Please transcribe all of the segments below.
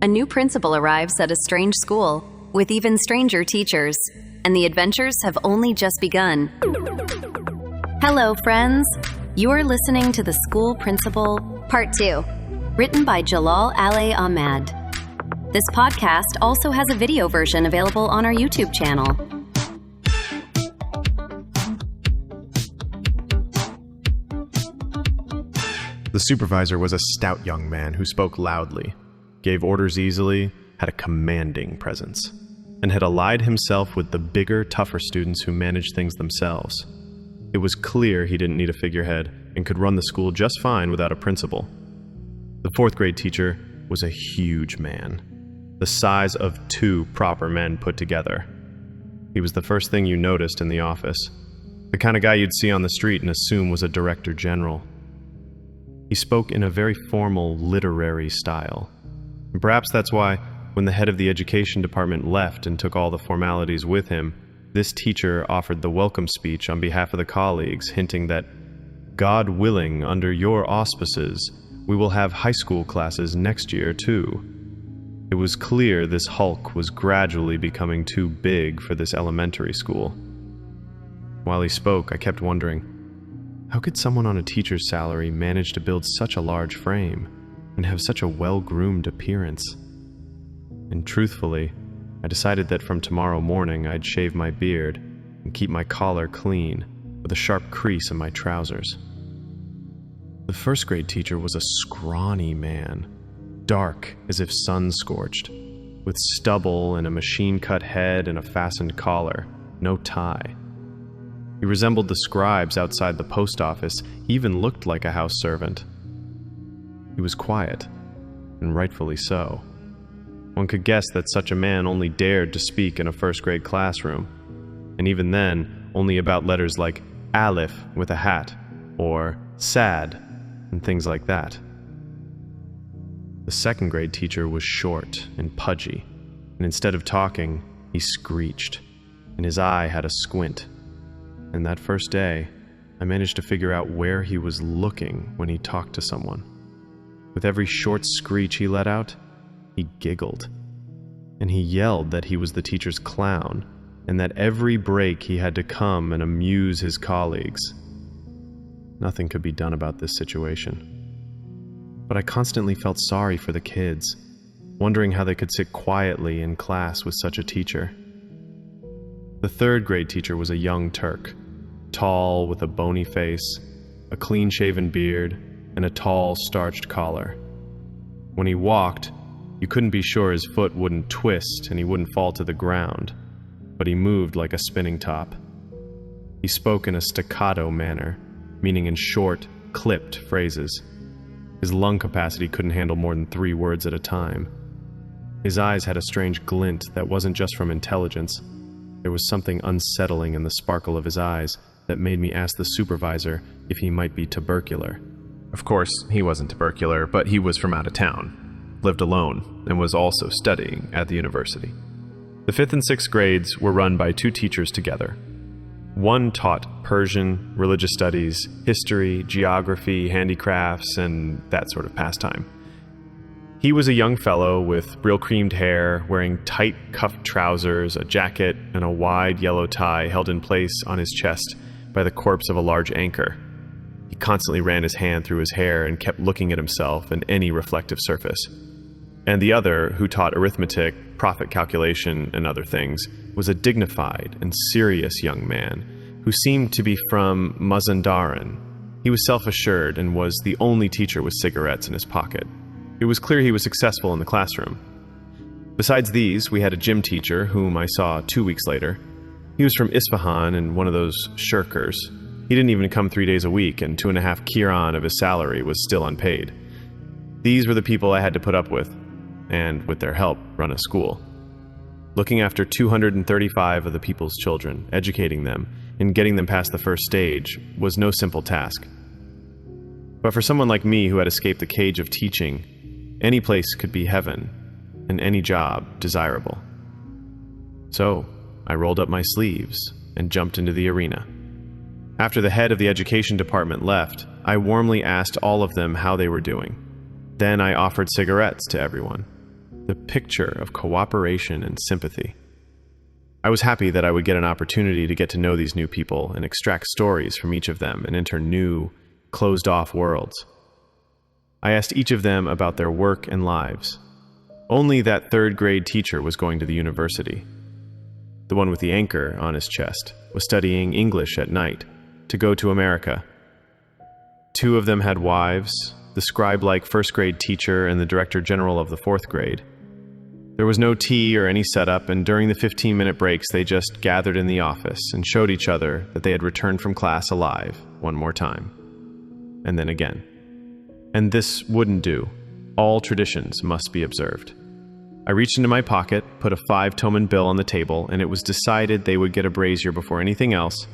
A new principal arrives at a strange school with even stranger teachers, and the adventures have only just begun. Hello, friends. You are listening to The School Principal, Part 2, written by Jalal Al-e Ahmad. This podcast also has a video version available on our YouTube channel. The supervisor was a stout young man who spoke loudly, gave orders easily, had a commanding presence, and had allied himself with the bigger, tougher students who managed things themselves. It was clear he didn't need a figurehead and could run the school just fine without a principal. The fourth grade teacher was a huge man, the size of 2 proper men put together. He was the first thing you noticed in the office, the kind of guy you'd see on the street and assume was a director general. He spoke in a very formal, literary style. And perhaps that's why, when the head of the education department left and took all the formalities with him, this teacher offered the welcome speech on behalf of the colleagues, hinting that, God willing, under your auspices, we will have high school classes next year, too. It was clear this hulk was gradually becoming too big for this elementary school. While he spoke, I kept wondering, how could someone on a teacher's salary manage to build such a large frame and have such a well-groomed appearance? And truthfully, I decided that from tomorrow morning I'd shave my beard and keep my collar clean with a sharp crease in my trousers. The first grade teacher was a scrawny man, dark as if sun-scorched, with stubble and a machine-cut head and a fastened collar, no tie. He resembled the scribes outside the post office. He even looked like a house servant. He was quiet, and rightfully so. One could guess that such a man only dared to speak in a first-grade classroom, and even then, only about letters like Aleph with a hat, or sad, and things like that. The second-grade teacher was short and pudgy, and instead of talking, he screeched, and his eye had a squint. And that first day, I managed to figure out where he was looking when he talked to someone. With every short screech he let out, he giggled. And he yelled that he was the teacher's clown, and that every break he had to come and amuse his colleagues. Nothing could be done about this situation. But I constantly felt sorry for the kids, wondering how they could sit quietly in class with such a teacher. The third grade teacher was a young Turk, tall with a bony face, a clean-shaven beard, and a tall, starched collar. When he walked, you couldn't be sure his foot wouldn't twist and he wouldn't fall to the ground, but he moved like a spinning top. He spoke in a staccato manner, meaning in short, clipped phrases. His lung capacity couldn't handle more than 3 words at a time. His eyes had a strange glint that wasn't just from intelligence. There was something unsettling in the sparkle of his eyes that made me ask the supervisor if he might be tubercular. Of course, he wasn't tubercular, but he was from out of town, lived alone, and was also studying at the university. The 5th and 6th grades were run by 2 teachers together. One taught Persian, religious studies, history, geography, handicrafts, and that sort of pastime. He was a young fellow with real creamed hair, wearing tight cuffed trousers, a jacket, and a wide yellow tie held in place on his chest by the corpse of a large anchor. He constantly ran his hand through his hair and kept looking at himself and any reflective surface. And the other, who taught arithmetic, profit calculation, and other things, was a dignified and serious young man who seemed to be from Mazandaran. He was self-assured and was the only teacher with cigarettes in his pocket. It was clear he was successful in the classroom. Besides these, we had a gym teacher whom I saw 2 weeks later. He was from Isfahan and one of those shirkers. He didn't even come 3 days a week, and 2.5 kiran of his salary was still unpaid. These were the people I had to put up with, and with their help, run a school. Looking after 235 of the people's children, educating them, and getting them past the first stage was no simple task. But for someone like me who had escaped the cage of teaching, any place could be heaven, and any job desirable. So, I rolled up my sleeves and jumped into the arena. After the head of the education department left, I warmly asked all of them how they were doing. Then I offered cigarettes to everyone. the picture of cooperation and sympathy. I was happy that I would get an opportunity to get to know these new people and extract stories from each of them and enter new, closed-off worlds. I asked each of them about their work and lives. Only that third-grade teacher was going to the university. The one with the anchor on his chest was studying English at night to go to America. 2 of them had wives, the scribe-like first-grade teacher and the director general of the 4th grade. There was no tea or any setup, and during the 15-minute breaks, they just gathered in the office and showed each other that they had returned from class alive one more time. And then again. And this wouldn't do. All traditions must be observed. I reached into my pocket, put a 5-toman bill on the table, and it was decided they would get a brazier before anything else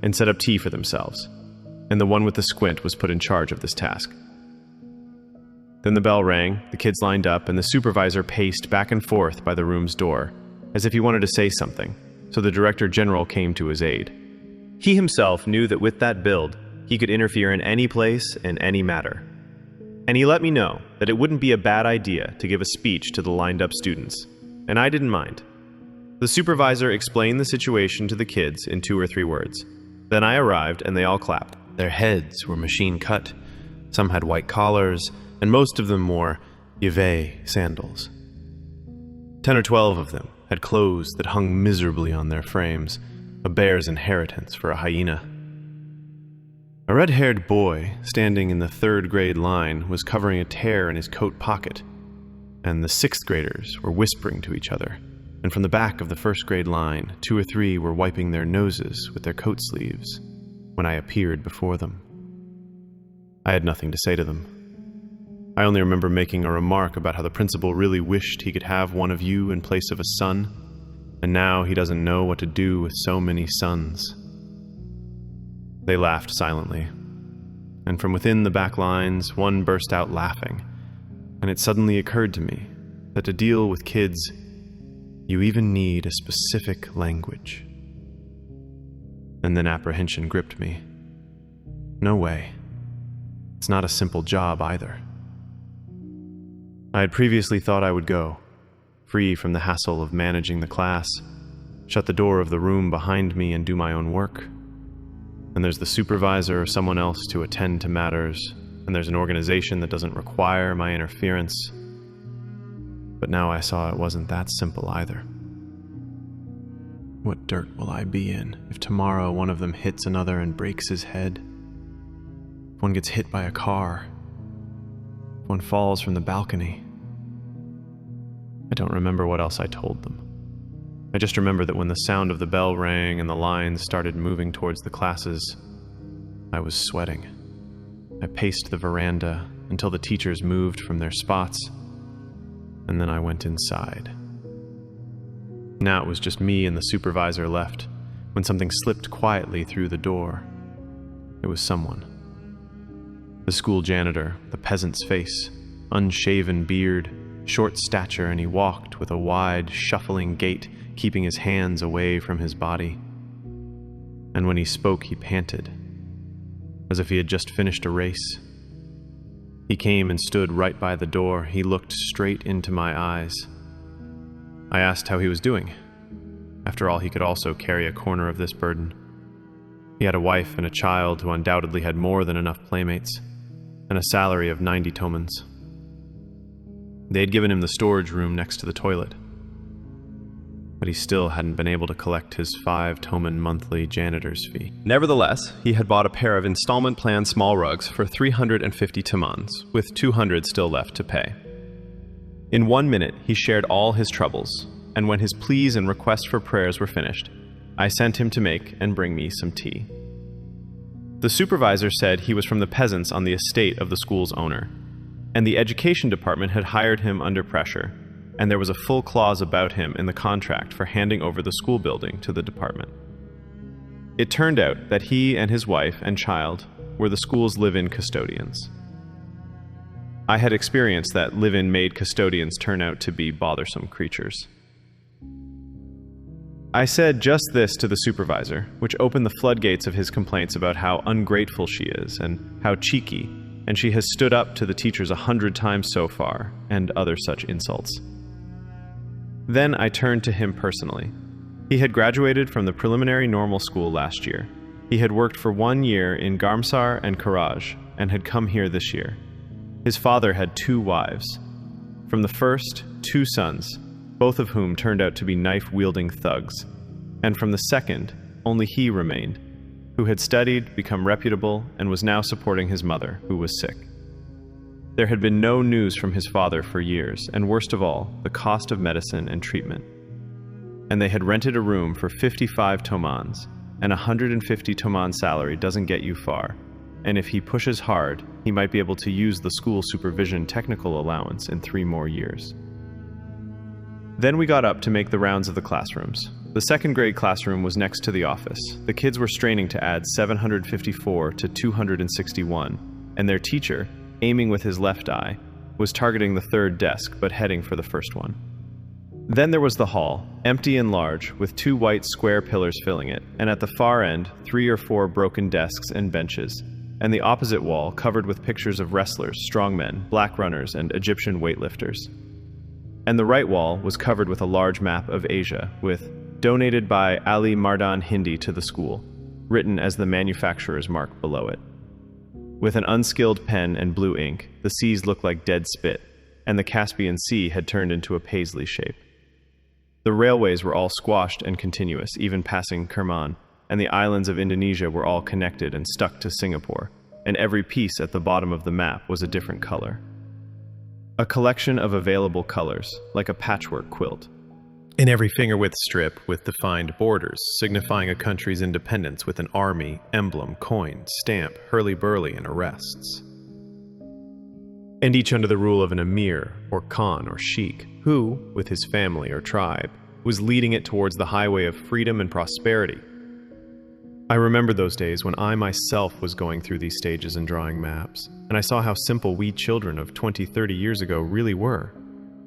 and set up tea for themselves. And the one with the squint was put in charge of this task. Then the bell rang, the kids lined up, and the supervisor paced back and forth by the room's door, as if he wanted to say something, so the director general came to his aid. He himself knew that with that build, he could interfere in any place and any matter. And he let me know that it wouldn't be a bad idea to give a speech to the lined-up students, and I didn't mind. The supervisor explained the situation to the kids in 2 or 3 words. Then I arrived, and they all clapped. Their heads were machine-cut. Some had white collars, and most of them wore Yves sandals. 10 or 12 of them had clothes that hung miserably on their frames, a bear's inheritance for a hyena. A red-haired boy, standing in the 3rd grade line, was covering a tear in his coat pocket, and the 6th graders were whispering to each other, and from the back of the 1st grade line, 2 or 3 were wiping their noses with their coat sleeves when I appeared before them. I had nothing to say to them. I only remember making a remark about how the principal really wished he could have one of you in place of a son, and now he doesn't know what to do with so many sons. They laughed silently, and from within the back lines, one burst out laughing, and it suddenly occurred to me that to deal with kids, you even need a specific language. And then apprehension gripped me. No way. It's not a simple job either. I had previously thought I would go, free from the hassle of managing the class, shut the door of the room behind me and do my own work. And there's the supervisor or someone else to attend to matters, and there's an organization that doesn't require my interference. But now I saw it wasn't that simple either. What dirt will I be in if tomorrow one of them hits another and breaks his head? If one gets hit by a car? If one falls from the balcony? I don't remember what else I told them. I just remember that when the sound of the bell rang and the lines started moving towards the classes, I was sweating. I paced the veranda until the teachers moved from their spots, and then I went inside. Now it was just me and the supervisor left, when something slipped quietly through the door. It was someone. The school janitor, the peasant's face, unshaven beard, short stature, and he walked with a wide, shuffling gait, keeping his hands away from his body. And when he spoke, he panted, as if he had just finished a race. He came and stood right by the door. He looked straight into my eyes. I asked how he was doing. After all, he could also carry a corner of this burden. He had a wife and a child who undoubtedly had more than enough playmates, and a salary of 90 tomans. They had given him the storage room next to the toilet, but he still hadn't been able to collect his 5-toman monthly janitor's fee. Nevertheless, he had bought a pair of installment plan small rugs for 350 tomans, with 200 still left to pay. In 1 minute, he shared all his troubles, and when his pleas and requests for prayers were finished, I sent him to make and bring me some tea. The supervisor said he was from the peasants on the estate of the school's owner, and the education department had hired him under pressure, and there was a full clause about him in the contract for handing over the school building to the department. It turned out that he and his wife and child were the school's live-in custodians. I had experienced that live-in maid custodians turn out to be bothersome creatures. I said just this to the supervisor, which opened the floodgates of his complaints about how ungrateful she is and how cheeky, and she has stood up to the teachers 100 times so far, and other such insults. Then I turned to him personally. He had graduated from the preliminary normal school last year. He had worked for 1 year in Garmsar and Karaj and had come here this year. His father had 2 wives. From the first, 2 sons, both of whom turned out to be knife-wielding thugs. And from the second, only he remained, who had studied, become reputable, and was now supporting his mother, who was sick. There had been no news from his father for years, and worst of all, the cost of medicine and treatment. And they had rented a room for 55 tomans, and 150 toman salary doesn't get you far, and if he pushes hard, he might be able to use the school supervision technical allowance in 3 more years. Then we got up to make the rounds of the classrooms. The second grade classroom was next to the office. The kids were straining to add 754 to 261, and their teacher, aiming with his left eye, was targeting the third desk but heading for the first one. Then there was the hall, empty and large, with 2 white square pillars filling it, and at the far end, 3 or 4 broken desks and benches, and the opposite wall covered with pictures of wrestlers, strongmen, black runners, and Egyptian weightlifters. And the right wall was covered with a large map of Asia, with "Donated by Ali Mardan Hindi to the school," written as the manufacturer's mark below it. With an unskilled pen and blue ink, the seas looked like dead spit, and the Caspian Sea had turned into a paisley shape. The railways were all squashed and continuous, even passing Kerman, and the islands of Indonesia were all connected and stuck to Singapore, and every piece at the bottom of the map was a different color. A collection of available colors, like a patchwork quilt. In every finger-width strip with defined borders, signifying a country's independence with an army, emblem, coin, stamp, hurly-burly, and arrests. And each under the rule of an emir, or khan, or sheikh, who, with his family or tribe, was leading it towards the highway of freedom and prosperity. I remember those days when I myself was going through these stages and drawing maps, and I saw how simple we children of 20-30 years ago really were.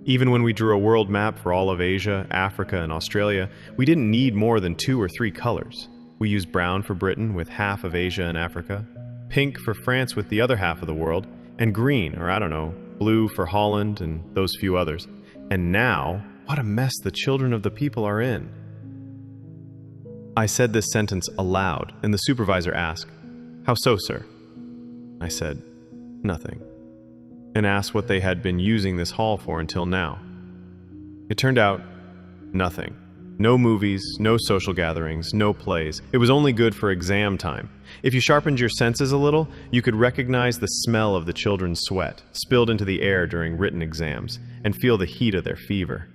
Even when we drew a world map for all of Asia, Africa, and Australia, we didn't need more than 2 or 3 colors. We used brown for Britain with half of Asia and Africa, pink for France with the other half of the world, and green, or I don't know, blue for Holland and those few others. And now, what a mess the children of the people are in. I said this sentence aloud, and the supervisor asked, "How so, sir?" I said, "Nothing," and asked what they had been using this hall for until now. It turned out, nothing. No movies, no social gatherings, no plays. It was only good for exam time. If you sharpened your senses a little, you could recognize the smell of the children's sweat, spilled into the air during written exams, and feel the heat of their fever.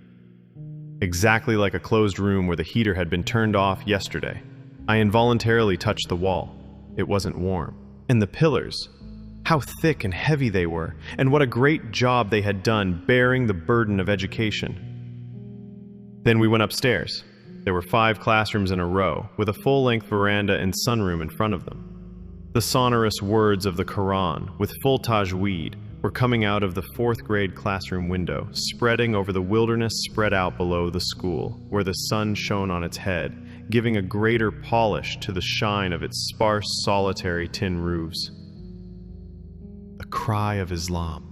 Exactly like a closed room where the heater had been turned off yesterday. I involuntarily touched the wall. It wasn't warm. And the pillars. How thick and heavy they were, and what a great job they had done bearing the burden of education. Then we went upstairs. There were 5 classrooms in a row, with a full-length veranda and sunroom in front of them. The sonorous words of the Quran, with full tajweed, were coming out of the 4th grade classroom window, spreading over the wilderness spread out below the school, where the sun shone on its head, giving a greater polish to the shine of its sparse, solitary tin roofs. The cry of Islam.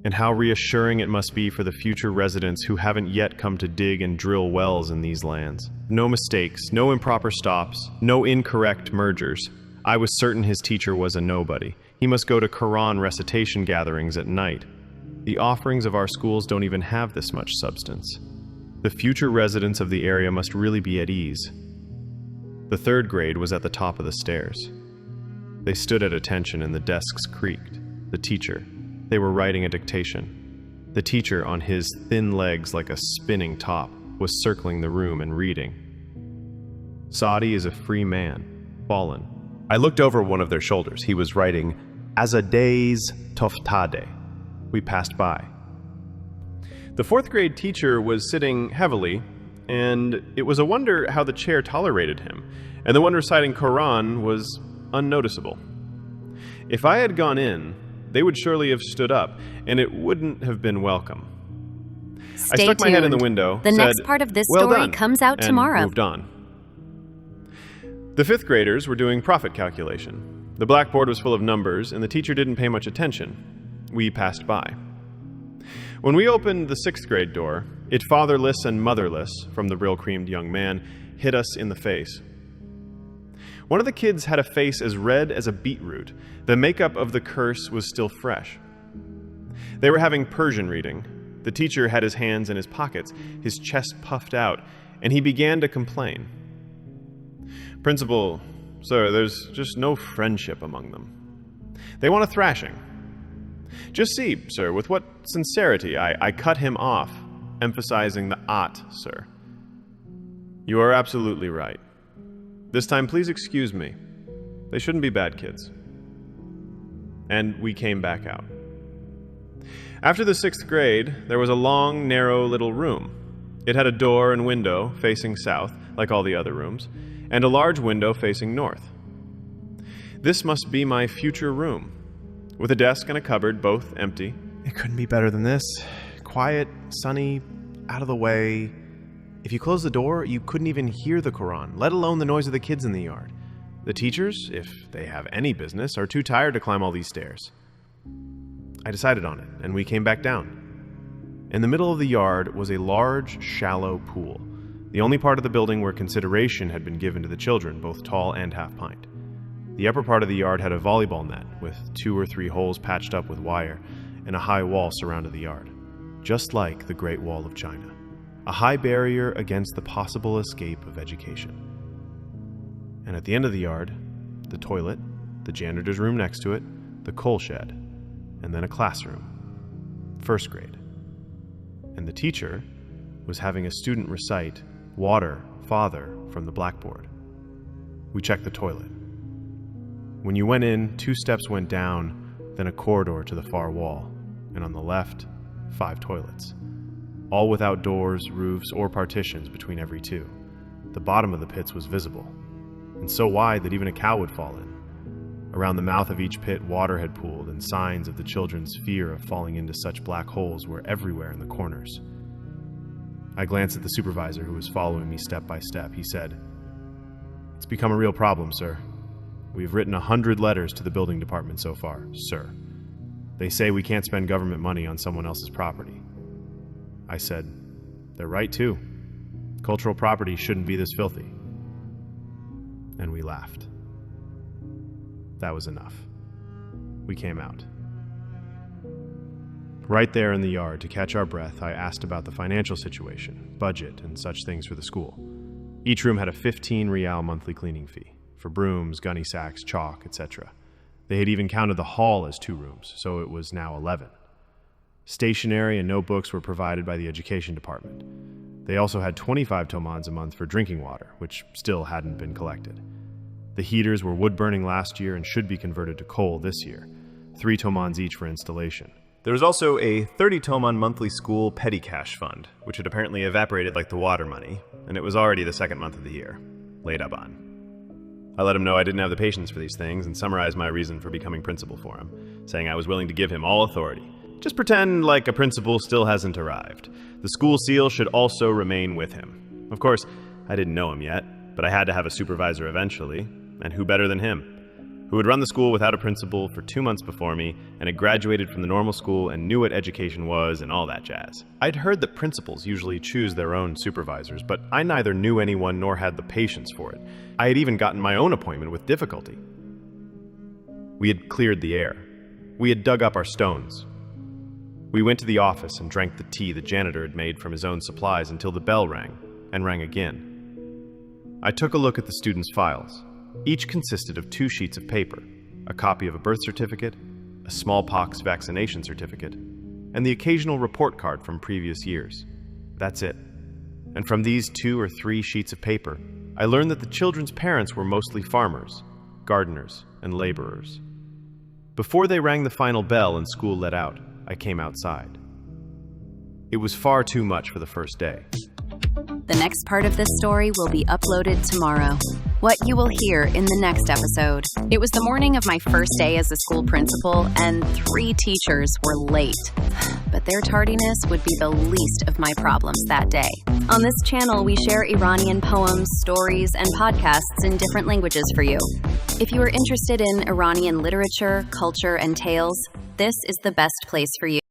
And how reassuring it must be for the future residents who haven't yet come to dig and drill wells in these lands. No mistakes, no improper stops, no incorrect mergers. I was certain his teacher was a nobody. He must go to Quran recitation gatherings at night. The offerings of our schools don't even have this much substance. The future residents of the area must really be at ease. The 3rd grade was at the top of the stairs. They stood at attention and the desks creaked. The teacher. They were writing a dictation. The teacher, on his thin legs like a spinning top, was circling the room and reading. Saudi is a free man, fallen. I looked over one of their shoulders. He was writing, Azadeh's Toftade. We passed by. The 4th grade teacher was sitting heavily, and it was a wonder how the chair tolerated him, and the one reciting Quran was unnoticeable. If I had gone in, they would surely have stood up, and it wouldn't have been welcome. I stuck my head in the window, the said, next part of this "Well story done," comes out and tomorrow. Moved on. The 5th graders were doing profit calculation. The blackboard was full of numbers, and the teacher didn't pay much attention. We passed by. When we opened the 6th grade door, it fatherless and motherless, from the real creamed young man, hit us in the face. One of the kids had a face as red as a beetroot. The makeup of the curse was still fresh. They were having Persian reading. The teacher had his hands in his pockets, his chest puffed out, and he began to complain. "Principal, sir, there's just no friendship among them. They want a thrashing. Just see, sir, with what sincerity I cut him off, emphasizing the 'ot', sir. You are absolutely right. This time, please excuse me. They shouldn't be bad kids." And we came back out. After the 6th grade, there was a long, narrow little room. It had a door and window facing south, like all the other rooms, and a large window facing north. This must be my future room, with a desk and a cupboard, both empty. It couldn't be better than this. Quiet, sunny, out of the way. If you closed the door, you couldn't even hear the Quran, let alone the noise of the kids in the yard. The teachers, if they have any business, are too tired to climb all these stairs. I decided on it, and we came back down. In the middle of the yard was a large, shallow pool, the only part of the building where consideration had been given to the children, both tall and half-pint. The upper part of the yard had a volleyball net, with 2 or 3 holes patched up with wire, and a high wall surrounded the yard, just like the Great Wall of China. A high barrier against the possible escape of education. And at the end of the yard, the toilet, the janitor's room next to it, the coal shed, and then a classroom. 1st grade. And the teacher was having a student recite, "Water, Father," from the blackboard. We checked the toilet. When you went in, 2 steps went down, then a corridor to the far wall, and on the left, 5 toilets. All without doors, roofs, or partitions between every 2. The bottom of the pits was visible, and so wide that even a cow would fall in. Around the mouth of each pit, water had pooled, and signs of the children's fear of falling into such black holes were everywhere in the corners. I glanced at the supervisor, who was following me step by step. He said, "It's become a real problem, sir. We've written 100 letters to the building department so far, sir. They say we can't spend government money on someone else's property." I said, "They're right too. Cultural property shouldn't be this filthy." And we laughed. That was enough. We came out. Right there in the yard, to catch our breath, I asked about the financial situation, budget, and such things for the school. Each room had a 15 rial monthly cleaning fee, for brooms, gunny sacks, chalk, etc. They had even counted the hall as 2 rooms, so it was now 11. Stationery and notebooks were provided by the education department. They also had 25 tomans a month for drinking water, which still hadn't been collected. The heaters were wood-burning last year and should be converted to coal this year, 3 tomans each for installation. There was also a 30 toman monthly school petty cash fund, which had apparently evaporated like the water money, and it was already the 2nd month of the year. Laid up on. I let him know I didn't have the patience for these things and summarized my reason for becoming principal for him, saying I was willing to give him all authority. Just pretend like a principal still hasn't arrived. The school seal should also remain with him. Of course, I didn't know him yet, but I had to have a supervisor eventually, and who better than him? Who had run the school without a principal for 2 months before me, and had graduated from the normal school and knew what education was and all that jazz. I'd heard that principals usually choose their own supervisors, but I neither knew anyone nor had the patience for it. I had even gotten my own appointment with difficulty. We had cleared the air. We had dug up our stones. We went to the office and drank the tea the janitor had made from his own supplies until the bell rang, and rang again. I took a look at the students' files. Each consisted of 2 sheets of paper, a copy of a birth certificate, a smallpox vaccination certificate, and the occasional report card from previous years. That's it. And from these 2 or 3 sheets of paper, I learned that the children's parents were mostly farmers, gardeners, and laborers. Before they rang the final bell and school let out, I came outside. It was far too much for the first day. The next part of this story will be uploaded tomorrow. What you will hear in the next episode. It was the morning of my first day as a school principal, and 3 teachers were late. But their tardiness would be the least of my problems that day. On this channel, we share Iranian poems, stories, and podcasts in different languages for you. If you are interested in Iranian literature, culture, and tales, this is the best place for you.